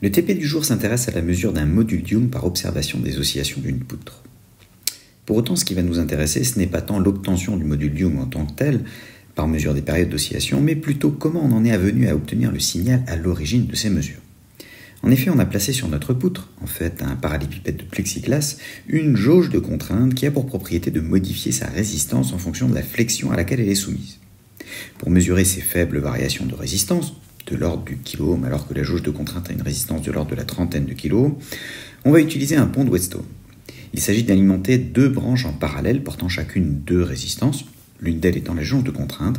Le TP du jour s'intéresse à la mesure d'un module Young par observation des oscillations d'une poutre. Pour autant, ce qui va nous intéresser, ce n'est pas tant l'obtention du module Young en tant que tel, par mesure des périodes d'oscillation, mais plutôt comment on en est venu à obtenir le signal à l'origine de ces mesures. En effet, on a placé sur notre poutre, en fait un parallélépipède de plexiglas, une jauge de contrainte qui a pour propriété de modifier sa résistance en fonction de la flexion à laquelle elle est soumise. Pour mesurer ces faibles variations de résistance, de l'ordre du kiloohm alors que la jauge de contrainte a une résistance de l'ordre de la trentaine de kiloohms, on va utiliser un pont de Whetstone. Il s'agit d'alimenter deux branches en parallèle portant chacune deux résistances, l'une d'elles étant la jauge de contrainte,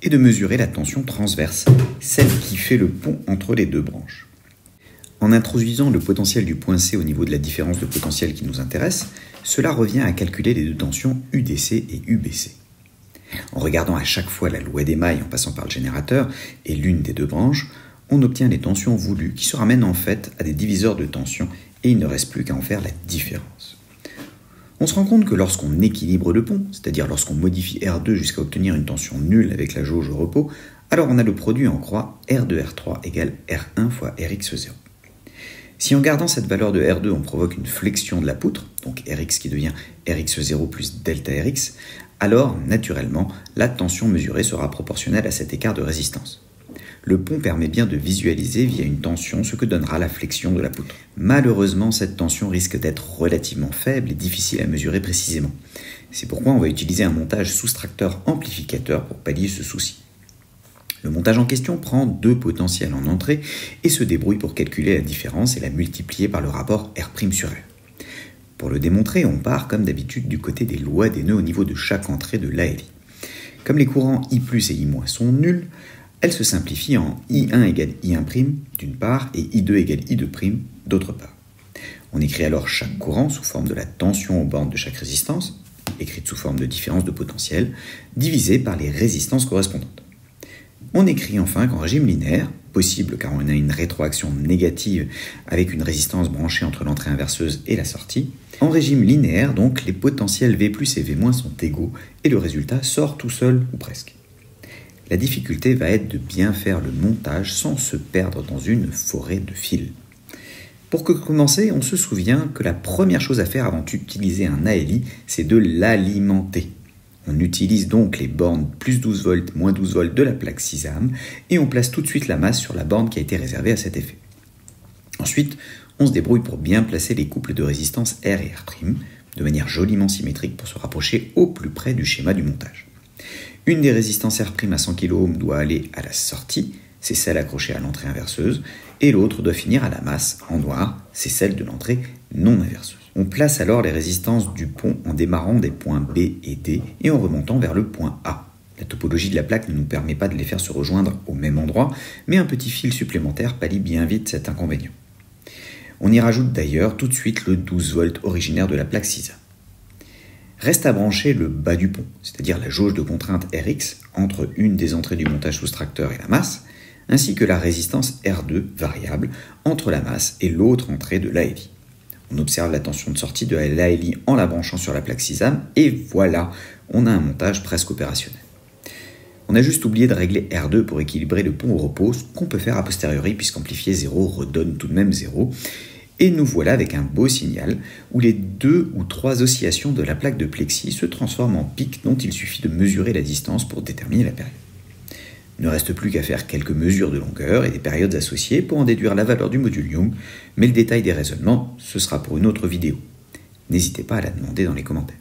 et de mesurer la tension transverse, celle qui fait le pont entre les deux branches. En introduisant le potentiel du point C au niveau de la différence de potentiel qui nous intéresse, cela revient à calculer les deux tensions UDC et UBC. En regardant à chaque fois la loi des mailles en passant par le générateur et l'une des deux branches, on obtient les tensions voulues qui se ramènent en fait à des diviseurs de tension et il ne reste plus qu'à en faire la différence. On se rend compte que lorsqu'on équilibre le pont, c'est-à-dire lorsqu'on modifie R2 jusqu'à obtenir une tension nulle avec la jauge au repos, alors on a le produit en croix R2-R3 égale R1 fois Rx0. Si en gardant cette valeur de R2, on provoque une flexion de la poutre, donc Rx qui devient Rx0 plus delta Rx, alors, naturellement, la tension mesurée sera proportionnelle à cet écart de résistance. Le pont permet bien de visualiser via une tension ce que donnera la flexion de la poutre. Malheureusement, cette tension risque d'être relativement faible et difficile à mesurer précisément. C'est pourquoi on va utiliser un montage soustracteur-amplificateur pour pallier ce souci. Le montage en question prend deux potentiels en entrée et se débrouille pour calculer la différence et la multiplier par le rapport R' sur R. Pour le démontrer, on part comme d'habitude du côté des lois des nœuds au niveau de chaque entrée de l'ALI. Comme les courants I+, et I- sont nuls, elles se simplifient en I1 égale I1' d'une part et I2 égale I2' d'autre part. On écrit alors chaque courant sous forme de la tension aux bornes de chaque résistance, écrite sous forme de différence de potentiel, divisée par les résistances correspondantes. On écrit enfin qu'en régime linéaire, possible car on a une rétroaction négative avec une résistance branchée entre l'entrée inverseuse et la sortie, en régime linéaire donc les potentiels V+ et V- sont égaux et le résultat sort tout seul ou presque. La difficulté va être de bien faire le montage sans se perdre dans une forêt de fils. Pour commencer, on se souvient que la première chose à faire avant d'utiliser un ALI, c'est de l'alimenter. On utilise donc les bornes plus 12 volts, moins 12 volts de la plaque 6A et on place tout de suite la masse sur la borne qui a été réservée à cet effet. Ensuite, on se débrouille pour bien placer les couples de résistance R et R' de manière joliment symétrique pour se rapprocher au plus près du schéma du montage. Une des résistances R' à 100 kOhm doit aller à la sortie, c'est celle accrochée à l'entrée inverseuse, et l'autre doit finir à la masse, en noir, c'est celle de l'entrée non inverseuse. On place alors les résistances du pont en démarrant des points B et D et en remontant vers le point A. La topologie de la plaque ne nous permet pas de les faire se rejoindre au même endroit, mais un petit fil supplémentaire pallie bien vite cet inconvénient. On y rajoute d'ailleurs tout de suite le 12 volts originaire de la plaque 6A. Reste à brancher le bas du pont, c'est-à-dire la jauge de contrainte Rx entre une des entrées du montage soustracteur et la masse, ainsi que la résistance R2 variable entre la masse et l'autre entrée de l'ALI. On observe la tension de sortie de l'ALI en la branchant sur la plaque 6A et voilà, on a un montage presque opérationnel. On a juste oublié de régler R2 pour équilibrer le pont au repos, ce qu'on peut faire a posteriori puisqu'amplifier 0 redonne tout de même 0. Et nous voilà avec un beau signal où les 2 ou 3 oscillations de la plaque de plexi se transforment en pics dont il suffit de mesurer la distance pour déterminer la période. Il ne reste plus qu'à faire quelques mesures de longueur et des périodes associées pour en déduire la valeur du module Young, mais le détail des raisonnements, ce sera pour une autre vidéo. N'hésitez pas à la demander dans les commentaires.